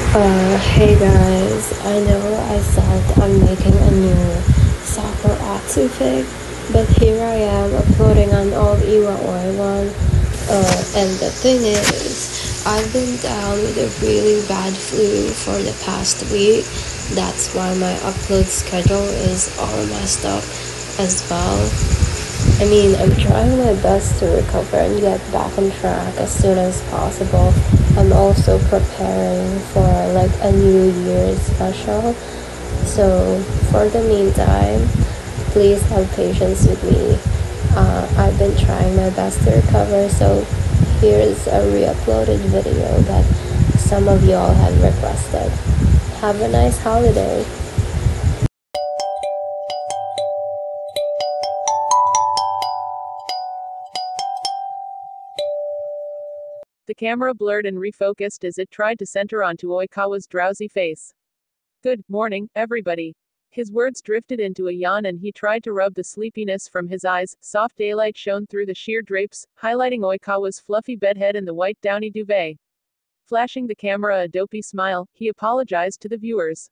Hey guys, I know I said I'm making a new soccer atsu fic, but here I am uploading an old iwaoi one. And the thing is, I've been down with a really bad flu for the past week. That's why my upload schedule is all messed up as well. I mean, I'm trying my best to recover and get back on track as soon as possible. I'm also preparing for like a New Year's special. So, for the meantime, please have patience with me. I've been trying my best to recover, so here's a re-uploaded video that some of y'all had requested. Have a nice holiday. The camera blurred and refocused as it tried to center onto Oikawa's drowsy face. Good morning, everybody. His words drifted into a yawn and he tried to rub the sleepiness from his eyes. Soft daylight shone through the sheer drapes, highlighting Oikawa's fluffy bedhead and the white downy duvet. Flashing the camera a dopey smile, he apologized to the viewers.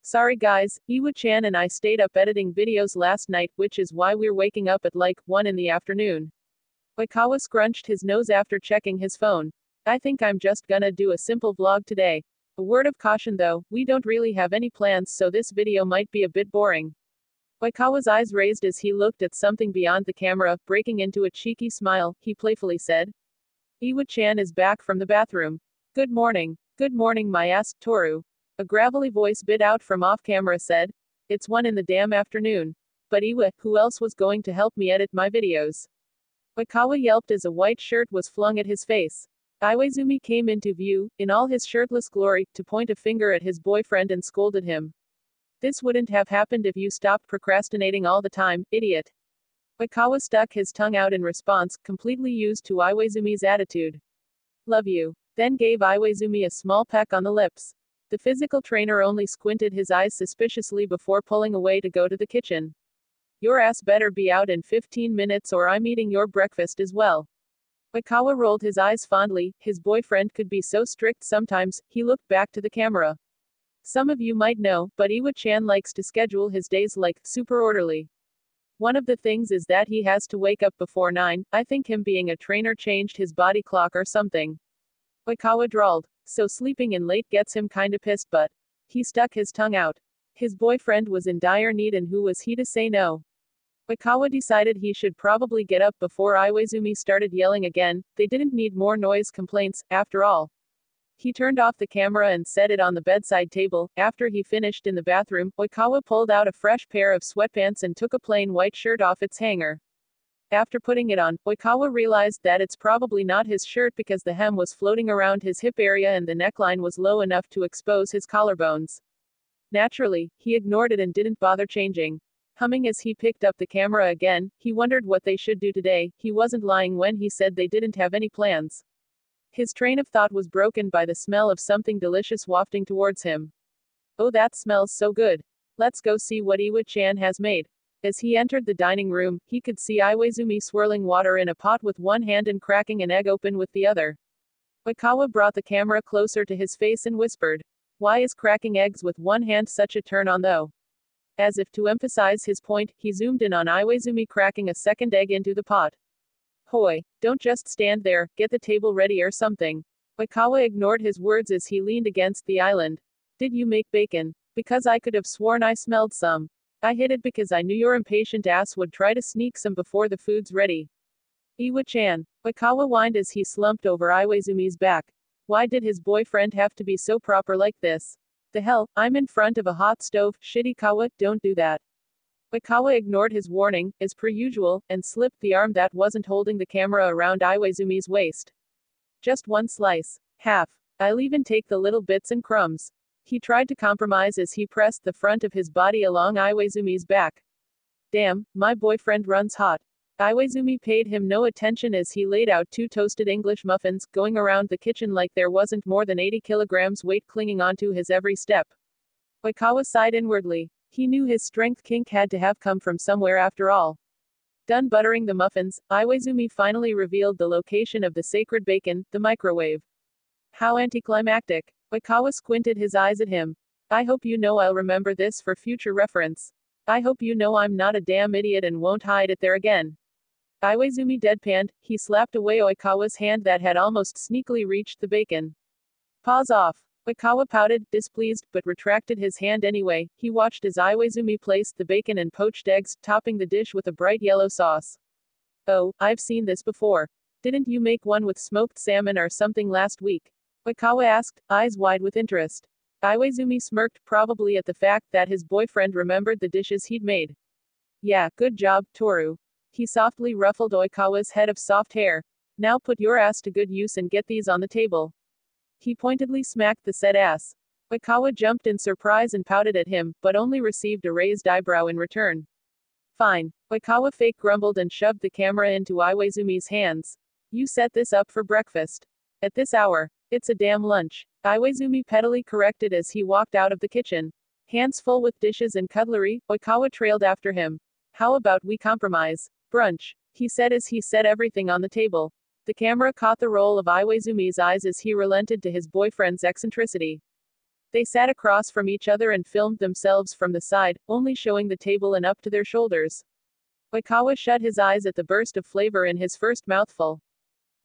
Sorry guys, Iwa-chan and I stayed up editing videos last night, which is why we're waking up at like 1 in the afternoon. Oikawa scrunched his nose after checking his phone. I think I'm just gonna do a simple vlog today. A word of caution though, we don't really have any plans, so this video might be a bit boring. Oikawa's eyes raised as he looked at something beyond the camera, breaking into a cheeky smile. He playfully said, Iwa-chan is back from the bathroom. Good morning, my ass, Toru. A gravelly voice bit out from off camera said, it's 1 in the damn afternoon. But Iwa, who else was going to help me edit my videos? Oikawa yelped as a white shirt was flung at his face. Iwaizumi came into view, in all his shirtless glory, to point a finger at his boyfriend and scolded him. This wouldn't have happened if you stopped procrastinating all the time, idiot. Oikawa stuck his tongue out in response, completely used to Iwaizumi's attitude. Love you. Then gave Iwaizumi a small peck on the lips. The physical trainer only squinted his eyes suspiciously before pulling away to go to the kitchen. Your ass better be out in 15 minutes or I'm eating your breakfast as well. Oikawa rolled his eyes fondly. His boyfriend could be so strict sometimes. He looked back to the camera. Some of you might know, but Iwa-chan likes to schedule his days like super orderly. One of the things is that he has to wake up before 9. I think him being a trainer changed his body clock or something. Oikawa drawled. So sleeping in late gets him kinda pissed, but he stuck his tongue out. His boyfriend was in dire need and who was he to say no? Oikawa decided he should probably get up before Iwaizumi started yelling again. They didn't need more noise complaints, after all. He turned off the camera and set it on the bedside table. After he finished in the bathroom, Oikawa pulled out a fresh pair of sweatpants and took a plain white shirt off its hanger. After putting it on, Oikawa realized that it's probably not his shirt because the hem was floating around his hip area and the neckline was low enough to expose his collarbones. Naturally, he ignored it and didn't bother changing. Humming as he picked up the camera again, he wondered what they should do today. He wasn't lying when he said they didn't have any plans. His train of thought was broken by the smell of something delicious wafting towards him. Oh, that smells so good. Let's go see what Iwa-chan has made. As he entered the dining room, he could see Iwaizumi swirling water in a pot with one hand and cracking an egg open with the other. Oikawa brought the camera closer to his face and whispered, why is cracking eggs with one hand such a turn on though? As if to emphasize his point, he zoomed in on Iwaizumi cracking a second egg into the pot. Hoi, don't just stand there, get the table ready or something. Oikawa ignored his words as he leaned against the island. Did you make bacon? Because I could have sworn I smelled some. I hid it because I knew your impatient ass would try to sneak some before the food's ready. Iwa-chan. Oikawa whined as he slumped over Iwaizumi's back. Why did his boyfriend have to be so proper like this? The hell, I'm in front of a hot stove, Shirikawa, don't do that. Oikawa ignored his warning, as per usual, and slipped the arm that wasn't holding the camera around Iwaizumi's waist. Just one slice. Half. I'll even take the little bits and crumbs. He tried to compromise as he pressed the front of his body along Iwaizumi's back. Damn, my boyfriend runs hot. Iwaizumi paid him no attention as he laid out 2 toasted English muffins, going around the kitchen like there wasn't more than 80 kilograms weight clinging onto his every step. Oikawa sighed inwardly. He knew his strength kink had to have come from somewhere after all. Done buttering the muffins, Iwaizumi finally revealed the location of the sacred bacon, the microwave. How anticlimactic. Oikawa squinted his eyes at him. I hope you know I'll remember this for future reference. I hope you know I'm not a damn idiot and won't hide it there again. Iwaizumi deadpanned. He slapped away Oikawa's hand that had almost sneakily reached the bacon. Paws off. Oikawa pouted, displeased, but retracted his hand anyway. He watched as Iwaizumi placed the bacon and poached eggs, topping the dish with a bright yellow sauce. Oh, I've seen this before. Didn't you make one with smoked salmon or something last week? Oikawa asked, eyes wide with interest. Iwaizumi smirked, probably at the fact that his boyfriend remembered the dishes he'd made. Yeah, good job, Toru. He softly ruffled Oikawa's head of soft hair. Now put your ass to good use and get these on the table. He pointedly smacked the said ass. Oikawa jumped in surprise and pouted at him, but only received a raised eyebrow in return. Fine. Oikawa fake grumbled and shoved the camera into Iwaizumi's hands. You set this up for breakfast. At this hour. It's a damn lunch. Iwaizumi pettily corrected as he walked out of the kitchen. Hands full with dishes and cutlery, Oikawa trailed after him. How about we compromise? Brunch, he said as he set everything on the table. The camera caught the roll of Iwaizumi's eyes as he relented to his boyfriend's eccentricity. They sat across from each other and filmed themselves from the side, only showing the table and up to their shoulders. Oikawa shut his eyes at the burst of flavor in his first mouthful.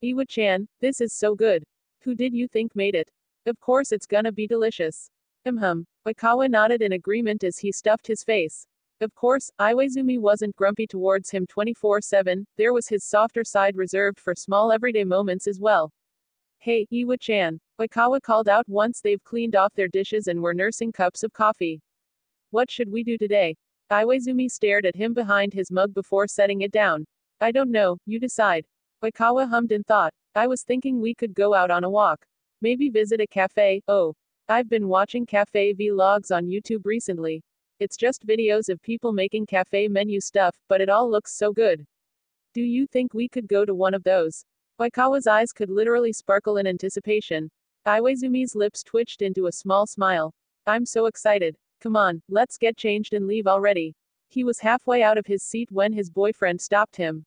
Iwa-chan, this is so good. Who did you think made it? Of course it's gonna be delicious. Oikawa nodded in agreement as he stuffed his face. Of course, Iwaizumi wasn't grumpy towards him 24/7, there was his softer side reserved for small everyday moments as well. Hey, Iwa-chan, Oikawa called out once they've cleaned off their dishes and were nursing cups of coffee. What should we do today? Iwaizumi stared at him behind his mug before setting it down. I don't know, you decide. Oikawa hummed in thought. I was thinking we could go out on a walk. Maybe visit a cafe. Oh, I've been watching cafe vlogs on YouTube recently. It's just videos of people making cafe menu stuff, but it all looks so good. Do you think we could go to one of those? Oikawa's eyes could literally sparkle in anticipation. Iwaizumi's lips twitched into a small smile. I'm so excited. Come on, let's get changed and leave already. He was halfway out of his seat when his boyfriend stopped him.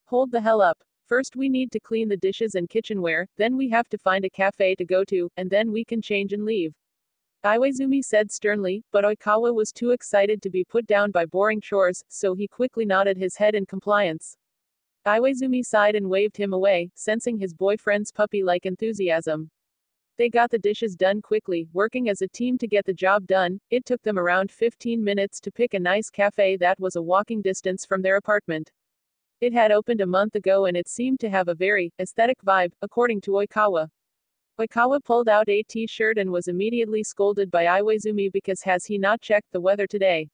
Hold the hell up. First we need to clean the dishes and kitchenware, then we have to find a cafe to go to, and then we can change and leave. Iwaizumi said sternly, but Oikawa was too excited to be put down by boring chores, so he quickly nodded his head in compliance. Iwaizumi sighed and waved him away, sensing his boyfriend's puppy-like enthusiasm. They got the dishes done quickly, working as a team to get the job done. It took them around 15 minutes to pick a nice cafe that was a walking distance from their apartment. It had opened a month ago and it seemed to have a very aesthetic vibe, according to Oikawa. Oikawa pulled out a t-shirt and was immediately scolded by Iwaizumi because has he not checked the weather today?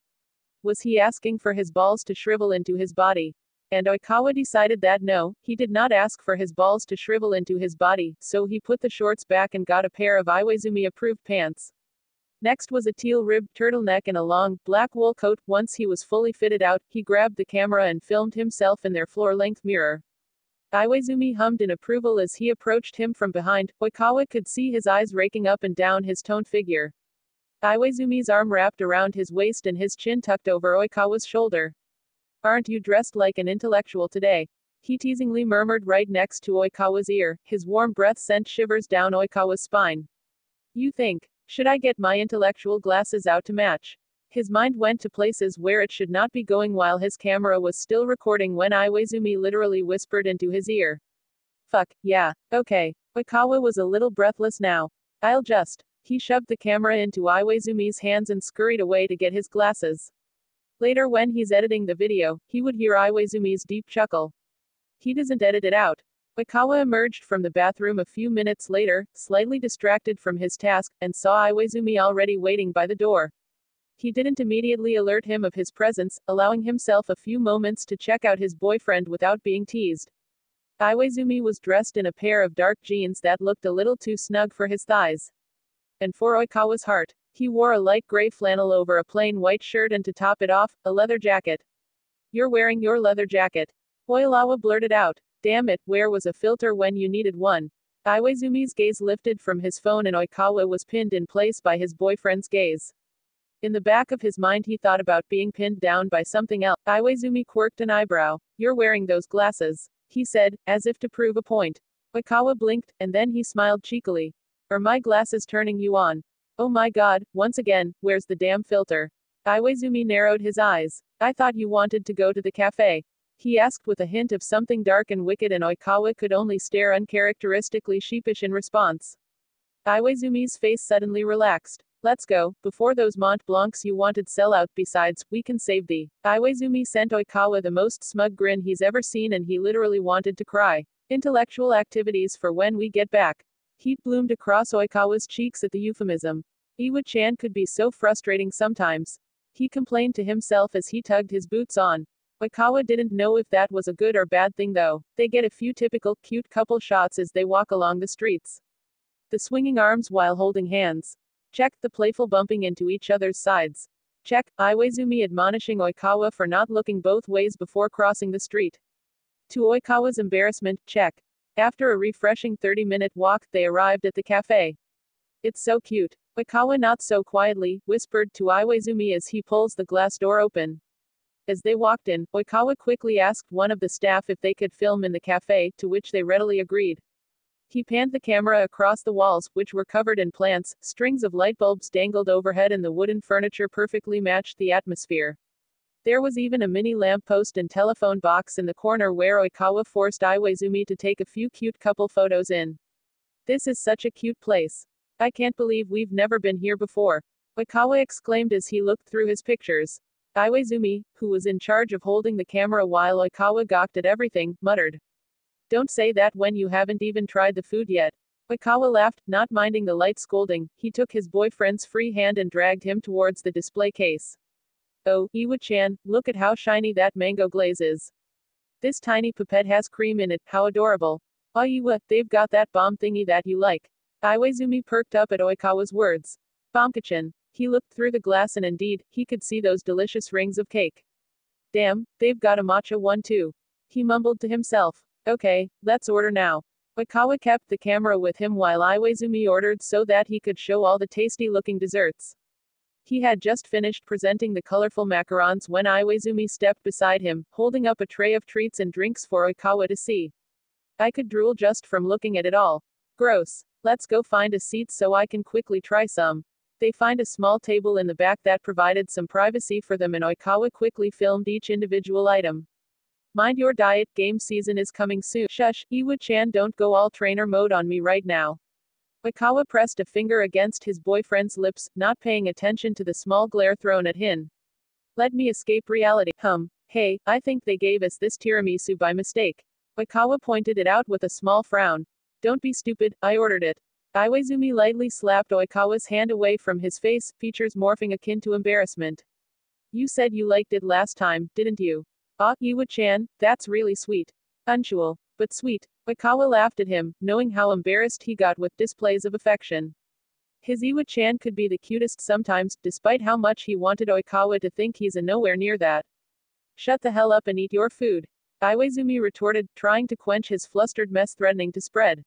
Was he asking for his balls to shrivel into his body? And Oikawa decided that no, he did not ask for his balls to shrivel into his body, so he put the shorts back and got a pair of Iwaizumi-approved pants. Next was a teal-ribbed turtleneck and a long, black wool coat. Once he was fully fitted out, he grabbed the camera and filmed himself in their floor-length mirror. Iwaizumi hummed in approval as he approached him from behind. Oikawa could see his eyes raking up and down his toned figure. Iwaizumi's arm wrapped around his waist and his chin tucked over Oikawa's shoulder. Aren't you dressed like an intellectual today? He teasingly murmured right next to Oikawa's ear. His warm breath sent shivers down Oikawa's spine. You think, should I get my intellectual glasses out to match? His mind went to places where it should not be going while his camera was still recording when Iwaizumi literally whispered into his ear. Fuck, yeah, okay. Oikawa was a little breathless now. I'll just. He shoved the camera into Iwaizumi's hands and scurried away to get his glasses. Later when he's editing the video, he would hear Iwaizumi's deep chuckle. He doesn't edit it out. Oikawa emerged from the bathroom a few minutes later, slightly distracted from his task, and saw Iwaizumi already waiting by the door. He didn't immediately alert him of his presence, allowing himself a few moments to check out his boyfriend without being teased. Iwaizumi was dressed in a pair of dark jeans that looked a little too snug for his thighs. And for Oikawa's heart, he wore a light gray flannel over a plain white shirt and to top it off, a leather jacket. You're wearing your leather jacket. Oilawa blurted out. Damn it, where was a filter when you needed one? Iwaizumi's gaze lifted from his phone and Oikawa was pinned in place by his boyfriend's gaze. In the back of his mind he thought about being pinned down by something else. Iwaizumi quirked an eyebrow. You're wearing those glasses, he said, as if to prove a point. Oikawa blinked, and then he smiled cheekily. Are my glasses turning you on? Oh my god, once again, where's the damn filter? Iwaizumi narrowed his eyes. I thought you wanted to go to the cafe. He asked with a hint of something dark and wicked, and Oikawa could only stare uncharacteristically sheepish in response. Iwaizumi's face suddenly relaxed. Let's go, before those Mont Blancs you wanted sell out. Besides, we can save thee. Iwaizumi sent Oikawa the most smug grin he's ever seen, and he literally wanted to cry. Intellectual activities for when we get back. Heat bloomed across Oikawa's cheeks at the euphemism. Iwa-chan could be so frustrating sometimes. He complained to himself as he tugged his boots on. Oikawa didn't know if that was a good or bad thing though. They get a few typical, cute couple shots as they walk along the streets. The swinging arms while holding hands. Check. The playful bumping into each other's sides. Check. Iwaizumi admonishing Oikawa for not looking both ways before crossing the street. To Oikawa's embarrassment, check. After a refreshing 30-minute walk, they arrived at the cafe. It's so cute. Oikawa not so quietly whispered to Iwaizumi as he pulls the glass door open. As they walked in, Oikawa quickly asked one of the staff if they could film in the cafe, to which they readily agreed. He panned the camera across the walls, which were covered in plants. Strings of light bulbs dangled overhead, and the wooden furniture perfectly matched the atmosphere. There was even a mini lamppost and telephone box in the corner where Oikawa forced Iwaizumi to take a few cute couple photos in. This is such a cute place. I can't believe we've never been here before, Oikawa exclaimed as he looked through his pictures. Iwaizumi, who was in charge of holding the camera while Oikawa gawked at everything, muttered. Don't say that when you haven't even tried the food yet. Oikawa laughed, not minding the light scolding. He took his boyfriend's free hand and dragged him towards the display case. Oh, Iwa-chan, look at how shiny that mango glaze is. This tiny pipette has cream in it, how adorable. Oh Iwa, they've got that bomb thingy that you like. Iwaizumi perked up at Oikawa's words. 𝗶𝘄𝚅𝚅. He looked through the glass and indeed, he could see those delicious rings of cake. Damn, they've got a matcha one too. He mumbled to himself. Okay, let's order now. Oikawa kept the camera with him while Iwaizumi ordered so that he could show all the tasty-looking desserts. He had just finished presenting the colorful macarons when Iwaizumi stepped beside him, holding up a tray of treats and drinks for Oikawa to see. I could drool just from looking at it all. Gross. Let's go find a seat so I can quickly try some. They find a small table in the back that provided some privacy for them, and Oikawa quickly filmed each individual item. Mind your diet, game season is coming soon. Shush, Iwa-chan, don't go all trainer mode on me right now. Oikawa pressed a finger against his boyfriend's lips, not paying attention to the small glare thrown at him. Let me escape reality. Hey, I think they gave us this tiramisu by mistake. Oikawa pointed it out with a small frown. Don't be stupid, I ordered it. Iwaizumi lightly slapped Oikawa's hand away from his face, features morphing akin to embarrassment. You said you liked it last time, didn't you? Ah, Iwa-chan, that's really sweet. Unusual, but sweet. Oikawa laughed at him, knowing how embarrassed he got with displays of affection. His Iwa-chan could be the cutest sometimes, despite how much he wanted Oikawa to think he's a nowhere near that. Shut the hell up and eat your food. Iwaizumi retorted, trying to quench his flustered mess threatening to spread.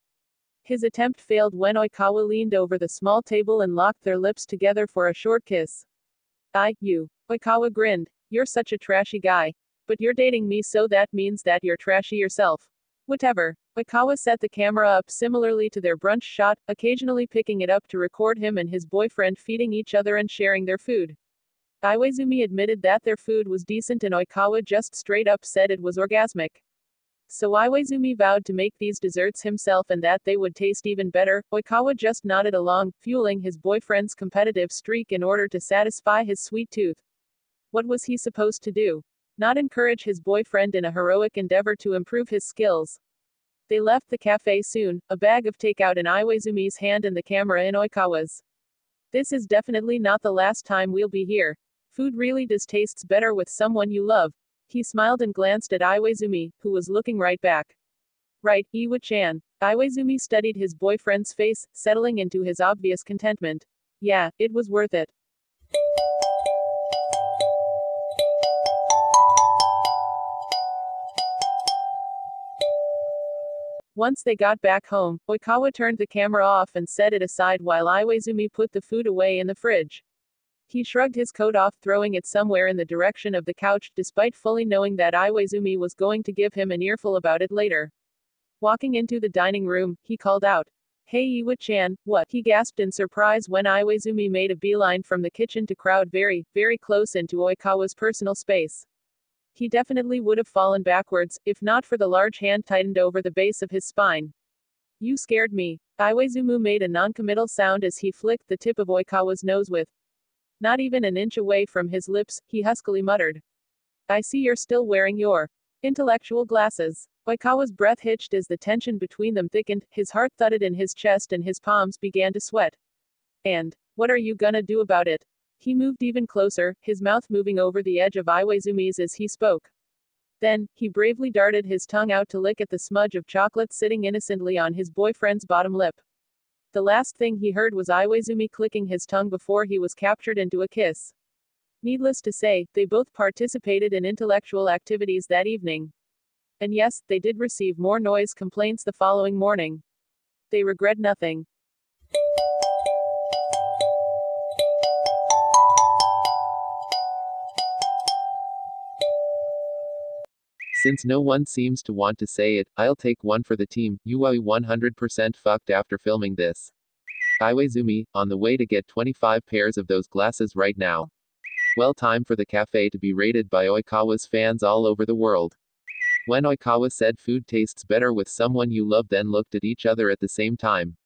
His attempt failed when Oikawa leaned over the small table and locked their lips together for a short kiss. You. Oikawa grinned. You're such a trashy guy. But you're dating me, so that means that you're trashy yourself. Whatever. Oikawa set the camera up similarly to their brunch shot, occasionally picking it up to record him and his boyfriend feeding each other and sharing their food. Iwaizumi admitted that their food was decent, and Oikawa just straight up said it was orgasmic. So Iwaizumi vowed to make these desserts himself and that they would taste even better. Oikawa just nodded along, fueling his boyfriend's competitive streak in order to satisfy his sweet tooth. What was he supposed to do? Not encourage his boyfriend in a heroic endeavor to improve his skills. They left the cafe soon, a bag of takeout in Iwaizumi's hand and the camera in Oikawa's. This is definitely not the last time we'll be here. Food really does tastes better with someone you love. He smiled and glanced at Iwaizumi, who was looking right back. Right, Iwa-chan. Iwaizumi studied his boyfriend's face, settling into his obvious contentment. Yeah, it was worth it. Once they got back home, Oikawa turned the camera off and set it aside while Iwaizumi put the food away in the fridge. He shrugged his coat off, throwing it somewhere in the direction of the couch, despite fully knowing that Iwaizumi was going to give him an earful about it later. Walking into the dining room, he called out, Hey Iwa-chan, what? He gasped in surprise when Iwaizumi made a beeline from the kitchen to crowd very, very close into Oikawa's personal space. He definitely would have fallen backwards, if not for the large hand tightened over the base of his spine. You scared me. Iwaizumu made a non-committal sound as he flicked the tip of Oikawa's nose with. Not even an inch away from his lips, he huskily muttered. I see you're still wearing your intellectual glasses. Oikawa's breath hitched as the tension between them thickened, his heart thudded in his chest and his palms began to sweat. And what are you gonna do about it? He moved even closer, his mouth moving over the edge of Iwaizumi's as he spoke. Then, he bravely darted his tongue out to lick at the smudge of chocolate sitting innocently on his boyfriend's bottom lip. The last thing he heard was Iwaizumi clicking his tongue before he was captured into a kiss. Needless to say, they both participated in intellectual activities that evening. And yes, they did receive more noise complaints the following morning. They regret nothing. Since no one seems to want to say it, I'll take one for the team. Iwaoi 100% fucked after filming this. Iwaizumi, on the way to get 25 pairs of those glasses right now. Well, time for the cafe to be raided by Oikawa's fans all over the world. When Oikawa said food tastes better with someone you love, then looked at each other at the same time.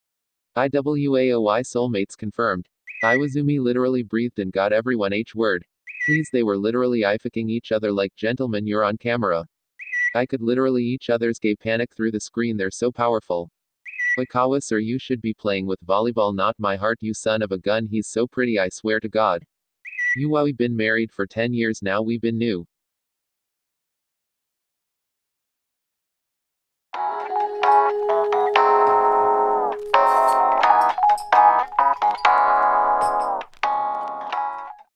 iwaoi soulmates confirmed. Iwaizumi literally breathed and got everyone H-word. Please, they were literally eye-fucking each other like gentlemen, you're on camera. I could literally each other's gay panic through the screen, they're so powerful. Oikawa sir, you should be playing with volleyball, not my heart, you son of a gun, he's so pretty, I swear to God. Iwaoi been married for 10 years now, we been new.